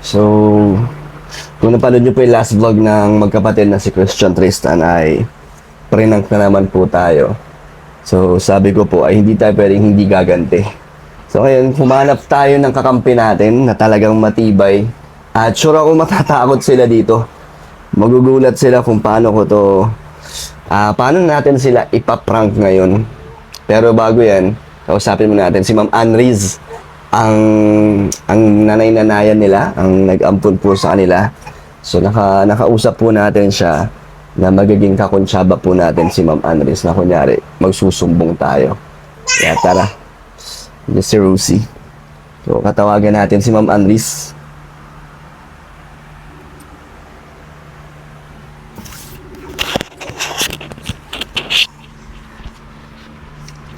So, kung napanood nyo po yung last vlog ng magkapatid na si Christian Tristan ay prank na naman po tayo. So, sabi ko po ay hindi tayo pwedeng hindi gaganti. So, ngayon, humanap tayo ng kakampi natin na talagang matibay. At sure ako matatakot sila dito. Magugulat sila kung paano ko to, paano natin sila ipaprank ngayon. Pero bago yan, kausapin mo natin si Ma'am Anriz, ang nanay-nanayan nila, ang nag-ampun po sa kanila. So nakausap po natin siya na magiging kakonsyaba po natin si Ma'am Anriz na kunyari magsusumbong tayo. Kaya tara, this si Rosie. So katawagan natin si Ma'am Anriz.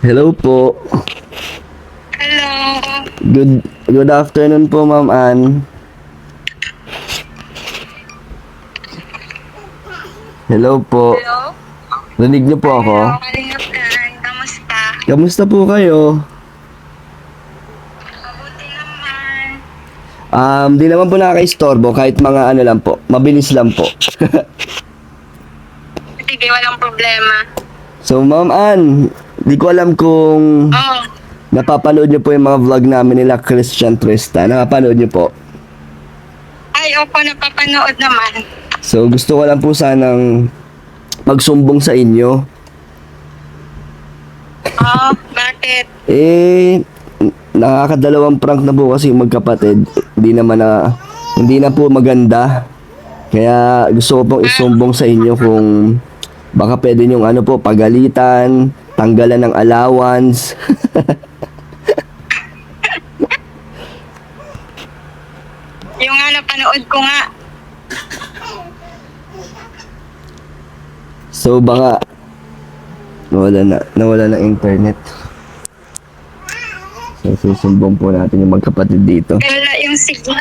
Hello po. Hello. Good afternoon po, Ma'am Ann. Hello po. Hello. Rinig niyo po ako? Hello, Kalingap Kai. Kamusta? Kamusta po kayo? Mabuti naman. Di naman po nakaka-istorbo kahit mga ano lang po. Mabilis lang po. Sige, walang problema. So, Ma'am Ann, di ko alam kung Oh, napapanood niyo po yung mga vlog namin nila Christian Tristan. Napapanood niyo po? ay, opo, napapanood naman. So, gusto ko lang po sanang magsumbong sa inyo. Oh, bakit? Nakakadalawang prank na po kasi yung magkapatid. Hindi na po maganda. Kaya gusto ko pong isumbong sa inyo kung baka pwede nyong pagalitan, tanggalan ng allowance. Yung nga, napanood ko nga. So baka nawala na internet. So susumbong po natin yung magkapatid dito. Wala yung signal.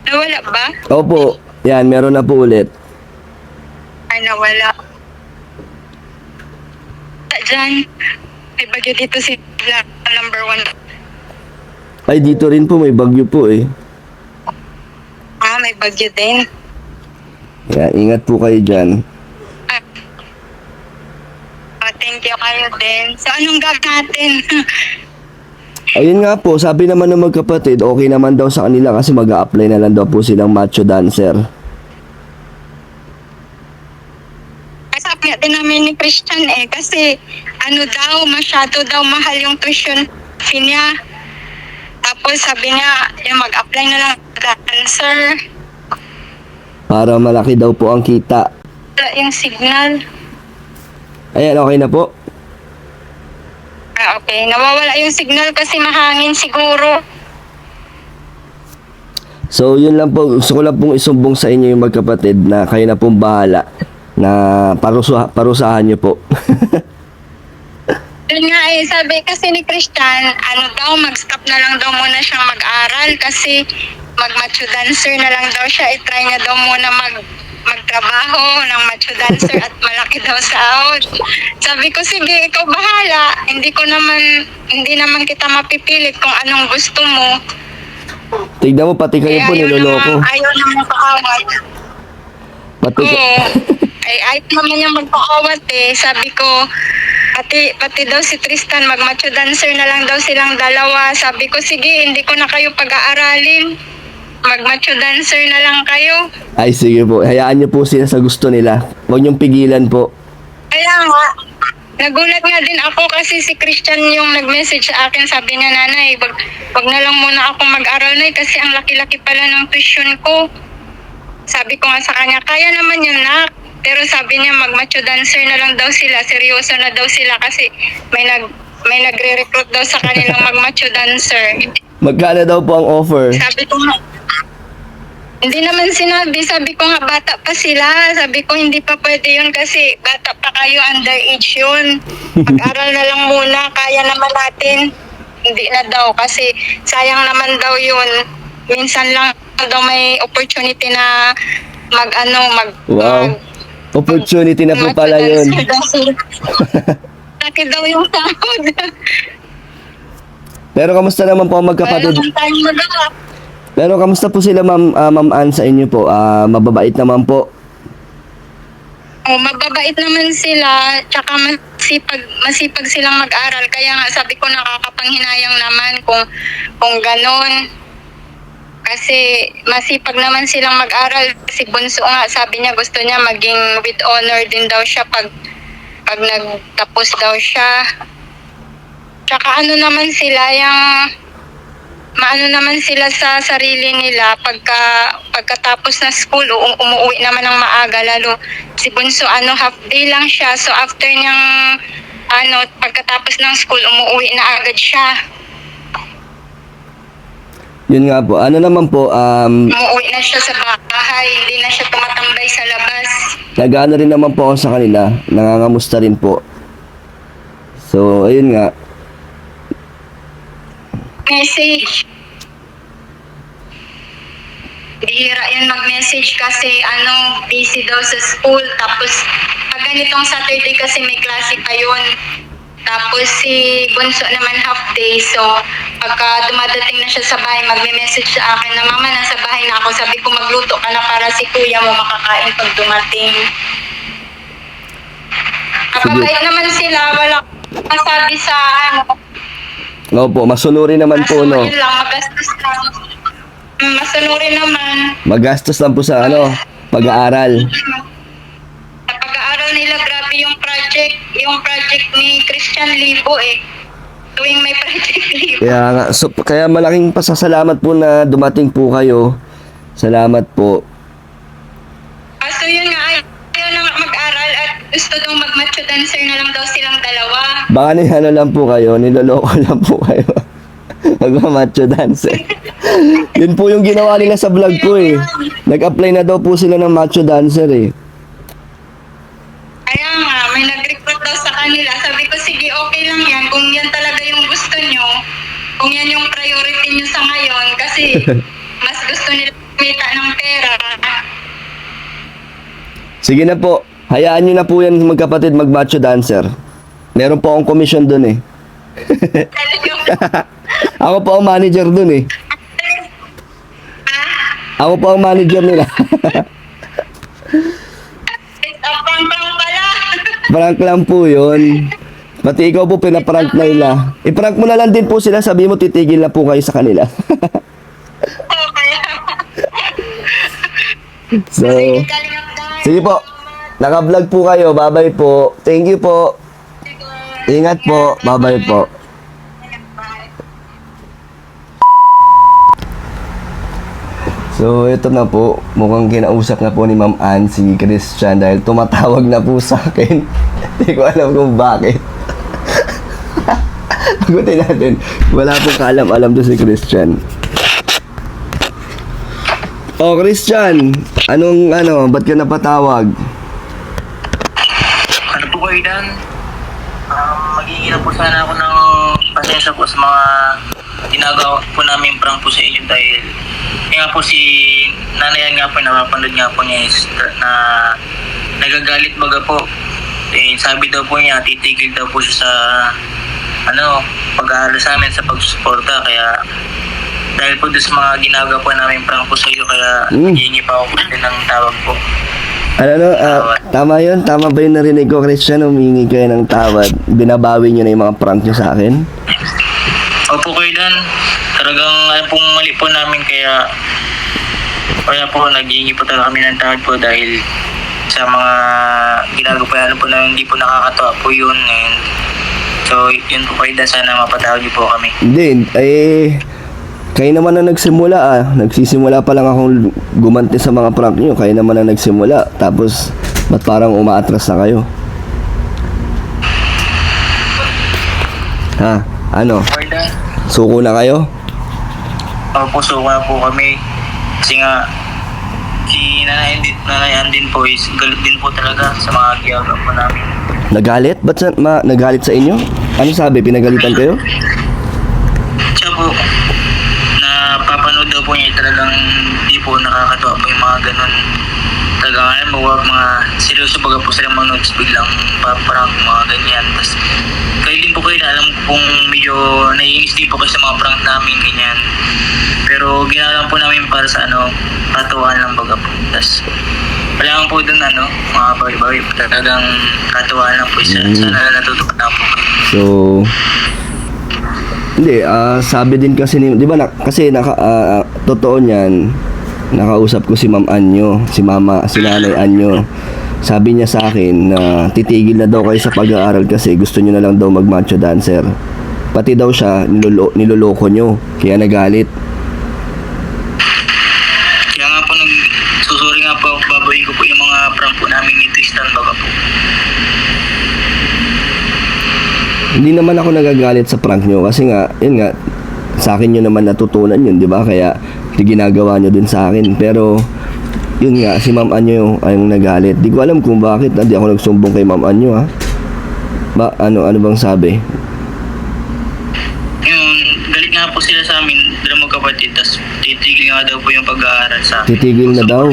Nawala ba? Opo, yan, meron na po ulit. Ay, nawala. Diyan, may bagyo dito si number 1. Ay, dito rin po may bagyo po eh. Ah, may bagyo din. Kaya ingat po kayo dyan. Oh, thank you kayo din. So, anong gagawin natin? Ayun nga po, sabi naman ng magkapatid, okay naman daw sa kanila kasi mag-a-apply na lang daw po silang macho dancer. Sabi nga din namin ni Christian kasi masyado daw mahal yung tuition fee niya. Tapos sabi niya, yung mag-apply na lang dancer. Para malaki daw po ang kita. Wala yung signal. Ayan, okay na po. Ah, okay. Nawawala yung signal kasi mahangin siguro. So, yun lang po. Gusto ko lang pong isumbong sa inyo yung magkapatid na kayo na pong bahala na parusahan nyo po. Yun nga sabi kasi ni Christian, mag-stop na lang daw muna siyang mag-aral kasi mag-macho dancer na lang daw siya. I-try niya daw muna magtrabaho ng macho dancer at malaki daw sahod. Sabi ko, sige, ikaw bahala. Hindi naman kita mapipilit kung anong gusto mo. Tignan mo, pati kayo po niloloko. Ayaw naman paawat. Pati Oo. Ayaw naman niyang magpaawat Sabi ko, pati daw si Tristan, mag-macho dancer na lang daw silang dalawa. Sabi ko, sige, hindi ko na kayo pag-aaralin. Mag-macho dancer na lang kayo. Ay, sige po. Hayaan nyo po sila sa gusto nila. Huwag nyong pigilan po. Kaya nga, nagulat nga din ako kasi si Christian yung nag-message sa akin. Sabi niya, nanay, wag na lang muna ako mag-aral na kasi ang laki-laki pala ng tuition ko. Sabi ko nga sa kanya, kaya naman yun nak. Pero sabi niya, mag-macho dancer na lang daw sila. Seryoso na daw sila kasi may nagre-recruit daw sa kanilang mag-macho dancer. Magkano daw po ang offer? Sabi ko nga, hindi naman sinabi. Sabi ko nga, bata pa sila. Sabi ko, hindi pa pwede yun kasi bata pa kayo, underage yun. Mag-aral na lang muna, kaya naman natin. Hindi na daw kasi sayang naman daw yun. Minsan lang daw may opportunity na Wow. Opportunity na po pala yun. Laki daw yung sahod. Pero kamusta naman po ang Wala magkapatid? naman tayong magawa. Pero kamusta po sila Ma'am Ann sa inyo po? Mababait naman po. Oh, mababait naman sila, tsaka masipag silang mag-aral. Kaya nga sabi ko nakakapanghinayang naman kung ganon. Kasi masipag naman silang mag-aral. Si Bunso nga, sabi niya gusto niya maging with honor din daw siya pag nagtapos daw siya. Tsaka ano naman sila, maano naman sila sa sarili nila pagkatapos na school, umuwi naman ng maaga, lalo si Bunso half day lang siya, so after niyang pagkatapos ng school umuwi na agad siya. Yun nga po. Ano naman po, Umuwi na siya sa bahay, hindi na siya tumatambay sa labas. nag-ano rin naman po ako sa kanila. Nangangamusta rin po. So, ayun nga. Message. Bihira yun mag-message kasi busy daw sa school. Tapos pag ganitong Saturday kasi may klase pa yun. Tapos si Bunso naman half day. So pagka dumadating na siya sa bahay, magme-message sa akin na mama nasa bahay na ako. Sabi ko magluto ka na para si kuya mo makakain pag dumating. Mababait naman sila, wala masabi sa Opo, masunurin naman po, no? Yun lang, magastos lang. Masunurin naman. Magastos lang po sa pag-aaral. Sa pag-aaral nila, grabe yung project ni Christian Libo tuwing may project Libo. Kaya nga, kaya malaking pasasalamat po na dumating po kayo. Salamat po. So yun nga, ayaw na nga mag-aral at gusto daw mag-macho dancer na lang daw silang dalawa. Baka lang po kayo, niloloko lang po kayo. Magmamacho dancer. Yun po yung ginawa nila sa vlog ko Nag-apply na daw po sila ng macho dancer Kaya nga, may nag-recruit daw sa kanila. Sabi ko, sige, okay lang yan. Kung yan talaga yung gusto nyo, kung yan yung priority nyo sa ngayon, kasi mas gusto nila kumita ng pera. Sige na po. Hayaan nyo na po yan magkapatid mag-macho dancer. Meron po akong commission dun Ako po ang manager dun Ako po ang manager nila. Pang pala. Prank lang po yun. Pati ikaw po pinaprank na nila. I-prank mo na lang din po sila. Sabi mo titigil na po kayo sa kanila. So, sige po. Naka-vlog po kayo. Bye-bye po. Thank you po. Ingat po. Bye-bye po. So, ito na po. Mukhang kinausap na po ni Ma'am Ann si Christian dahil tumatawag na po sa akin. Hindi ko alam kung bakit. Pagutin natin. Wala pong kaalam-alam doon si Christian. Oh, Christian. Ba't ka napatawag? Ano po kayo Dan? Magiging na po sana ako ng pasensya po sa mga ginagawa po namin prank po sa inyo dahil nga po si nanayan nga po, napapanood nga po niya is na nagagalit baga po. Sabi daw po niya, titigil daw po siya sa pag-aaral sa amin sa pagsusuporta. Kaya dahil po doon sa mga ginagawa po namin prank po sa iyo, kaya hihingi pa ako din ng tawag po. Tama yun? Tama ba yung narinig ko, Christian? Humingi kayo ng tawad. Binabawi nyo na yung mga prank nyo sa akin? Opo kayo Dan. Talagang pong mali po namin kaya po naghihingi po talaga kami ng tawad po dahil sa mga ginagawa po na hindi po nakakatawa po yun. And so yun po kayo Dan, sana mapatawad niyo po kami. Hindi, kayo naman na nagsimula Nagsisimula pa lang akong gumanti sa mga prank nyo. Kayo naman na nagsimula. Tapos, ba't parang umaatras na kayo? Ha? Ano? Okay Dan. Suko na kayo? Opo, suka po kami. Kasi nga, si nanayan din po is galit din po talaga sa mga ginagawa po namin. Nagalit? Ba't nagalit sa inyo? Ano sabi? Pinagalitan kayo? Siya po, napapanood daw po niya talagang di po nakakatawa po yung mga ganun. talagang mga seryoso baga po silang mga notes, biglang parang mga ganyan. Tapos kayo din po kayo na alam ko kung medyo naiinis din po kayo sa mga prank namin, ganyan. Pero ginagawa po namin para sa katuwaan lang baga po. Tapos wala lang po dun mga bawi-bawi, talagang katuwaan lang po. Sana natutukan lang po. So, hindi, sabi din kasi ni, di ba, kasi totoo niyan, nakausap ko si Ma'am Anyo, si Nanay Anyo. Sabi niya sa akin na titigil na daw kayo sa pag-aaral kasi gusto niyo na lang daw mag-macho dancer. Pati daw siya, niloloko niyo, kaya nagalit. Kaya nga po, susuri nga po, babayin ko po yung mga prank po namin ni Tristan baga po. Hindi naman ako nagagalit sa prank nyo kasi nga, yun nga, sa akin nyo naman natutunan yun, di ba? Kaya ginagawa nyo din sa akin. Pero, yun nga, si Ma'am Anyo ay nagalit. Di ko alam kung bakit, hindi ako nagsumbong kay Ma'am Anyo, ha? Ano bang sabi? Yung galit nga po sila sa amin, dalawang magkapatid, tapos titigil nga daw po yung pag-aaral sa akin. Titigil na daw.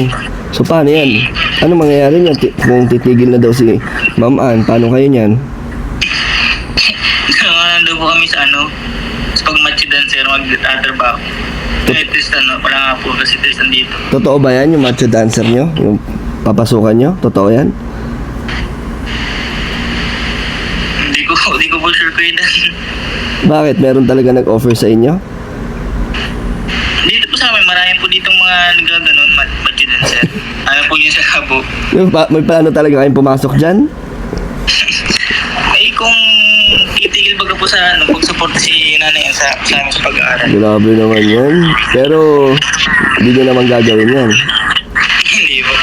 So, paano yan? Ano mangyayari niyan kung titigil na daw si Ma'am Ann? Paano kayo niyan? Nandun po kami sa sa pag-match dancer, mag-trabaho. Tristan, wala nga po kasi Tristan dito. Totoo ba yan, yung macho dancer nyo? Yung papasukan nyo? Totoo yan? Hindi ko po sure ko yun. Bakit? Meron talaga nag-offer sa inyo? Dito po sa amin, marami po ditong mga nagaganon, match dancer. Ano po yun sa labo. May plano talaga kayong pumasok dyan? Ay, kung titigil baga po sa pag-support si nanay sa amin sa pag-aaral. Grabe naman yan. Pero, hindi nyo naman gagawin yan. Hindi po.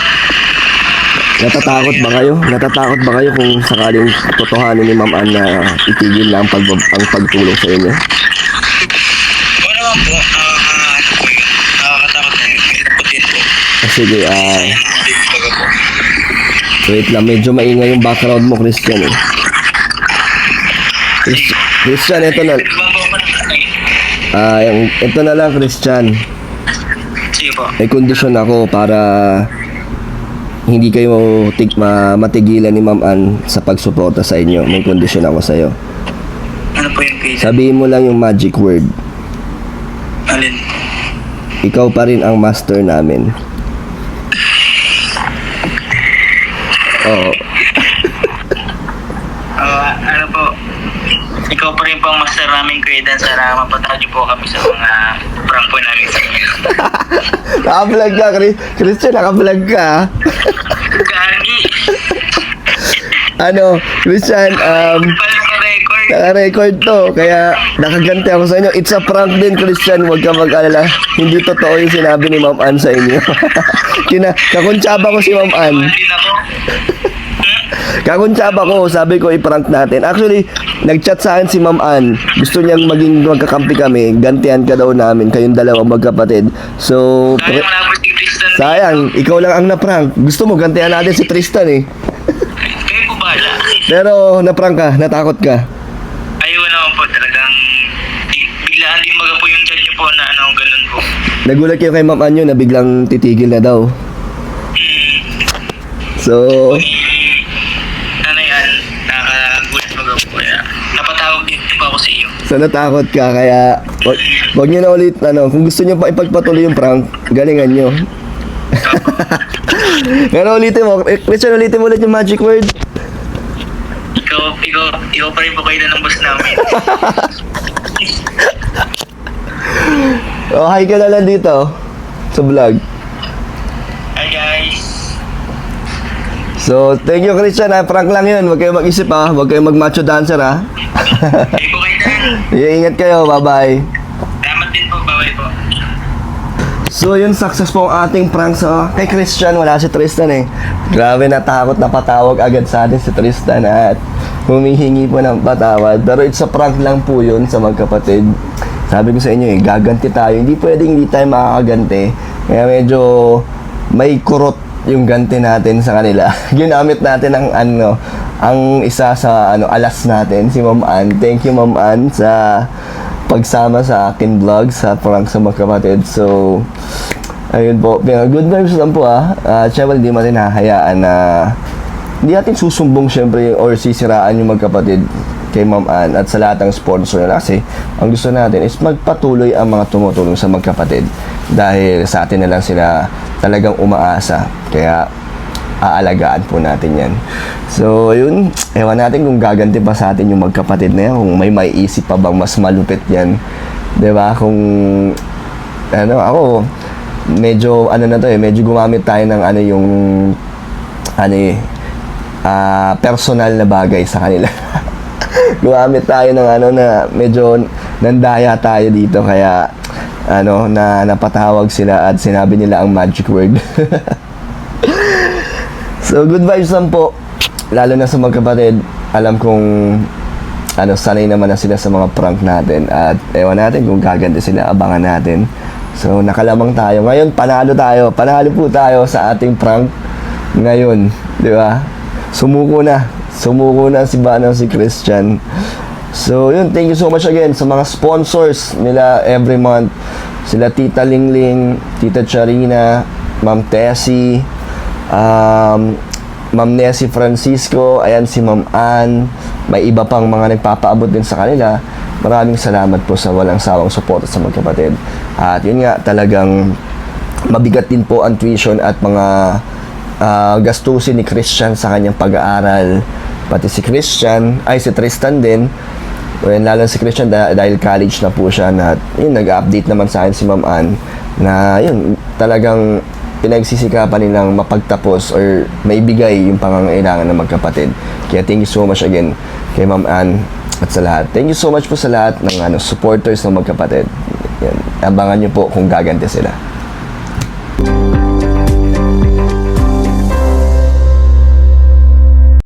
Natatakot ba kayo? Natatakot ba kayo kung sakaling totohanin ni Ma'am Ann na itigil na ang pagtulong sa inyo? Oo naman po. Ano po yun? Nakakatakot na yun. Ito din po. Sige, Baga po. wait lang. Medyo maingay yung background mo, Christian, eh. Christian, ito na. Ito na lang, Christian. Sige po. May kondisyon ako para hindi kayo matigilan ni Ma'am Ann sa pagsuporta sa inyo. May kondisyon ako sa'yo. Ano po yung case? Sabihin mo lang yung magic word. Alin? Ikaw pa rin ang master namin. Oo. Ano po? Ikaw pa rin po ang master namin, Kuya Dan. Sana mapatawad po kami sa mga prank po namin sa inyo. Naka-vlog ka, Christian, naka-vlog ka. Gagi! Christian, Pala naka-record. naka-record to, kaya nakaganti ako sa inyo. It's a prank din, Christian, huwag ka mag-alala. Hindi totoo yung sinabi ni Ma'am Ann sa inyo. Kakuntsaba ko si Ma'am Ann. Din ako. Kakuntsaba ko, sabi ko i-prank natin. Actually, nag-chat sa akin si Ma'am Ann. Gusto niyang maging magkakampi kami. Gantihan ka daw namin, kayong dalawa magkapatid. So, Sayang wala po si Tristan. sayang, ikaw lang ang na-prank. Gusto mo, gantihan natin si Tristan eh. Kayo po bahala. Pero, na-prank ka, natakot ka. Ayaw naman po talagang biglaan din baga po yung chat niyo po na ganun po. Nagulat kayo kay Ma'am Anyo na biglang titigil na daw. So, Ano yan? Nakakagulat baga po. Kaya napatawag din po ako sa iyo. so natakot ka, kaya wag nyo na ulit, kung gusto nyo pa ipagpatuloy yung prank, galingan nyo. Pero ulitin mo, Christian, ulitin mo ulit yung magic word. Ikaw pa rin po kayo na ng boss namin. Oh, hi ka na lang dito sa vlog. Hi guys. So, thank you, Christian, ha. Prank lang yun. Huwag kayo mag-isip, ha. Huwag kayo mag-macho dancer, ha. Hey po kayo Dan. Ingat kayo. Bye-bye. Salamat din po. Bye po. So, yun, success po ang ating prank sa kay Christian. Wala si Tristan, eh. Grabe, natakot na patawag agad sa atin si Tristan, at humihingi po ng patawad. Pero it's a prank lang po yun sa magkapatid. Sabi ko sa inyo, gaganti tayo. Hindi pwedeng hindi tayo makakaganti. Kaya medyo may kurot yung ganti natin sa kanila. Ginamit natin ang isa sa alas natin, si Ma'am Ann. Thank you, Ma'am Ann, sa pagsama sa akin vlog sa prank sa magkapatid. So, Ayun po, pero good vibes lang po syempre hindi natin hahayaan na hindi natin susumbong syempre or sisiraan yung magkapatid kay Ma'am Ann at sa lahat ng sponsor na kasi ang gusto natin is magpatuloy ang mga tumutulong sa magkapatid dahil sa atin na lang sila talagang umaasa kaya aalagaan po natin yan. So yun, ewan natin kung gaganti pa sa atin yung magkapatid na yan, kung may maiisip pa bang mas malupit yan, 'di ba? Kung ako medyo medyo gumamit tayo ng personal na bagay sa kanila. Gumamit tayo ng na medyo nandaya tayo dito kaya na napatawag sila at sinabi nila ang magic word. So good vibes lang po lalo na sa magkapatid. Alam kong sanay naman na sila sa mga prank natin at ewan natin kung gaganti sila, abangan natin. So nakalamang tayo ngayon, panalo po tayo sa ating prank ngayon, di ba? Sumuko na si Christian. So yun, thank you so much again sa mga sponsors nila every month. Sila Tita Lingling, Tita Charina, Ma'am Tessie, Ma'am Nessie Francisco, ayan si Ma'am Ann, may iba pang mga nagpapaabot din sa kanila. Maraming salamat po sa walang sawang suporta sa magkapatid. At yun nga, talagang mabigat din po ang tuition at mga gastusin ni Christian sa kanyang pag-aaral. Pati si Tristan din. Well, lalo si Christian dahil college na po siya na yun, nag-update naman sa akin si Ma'am Ann na yun, talagang pinagsisikapan nilang mapagtapos or maibigay yung pangangailangan ng magkapatid. Kaya thank you so much again kay Ma'am Ann at sa lahat. Thank you so much po sa lahat ng supporters ng magkapatid. Yan. Abangan nyo po kung gaganti sila.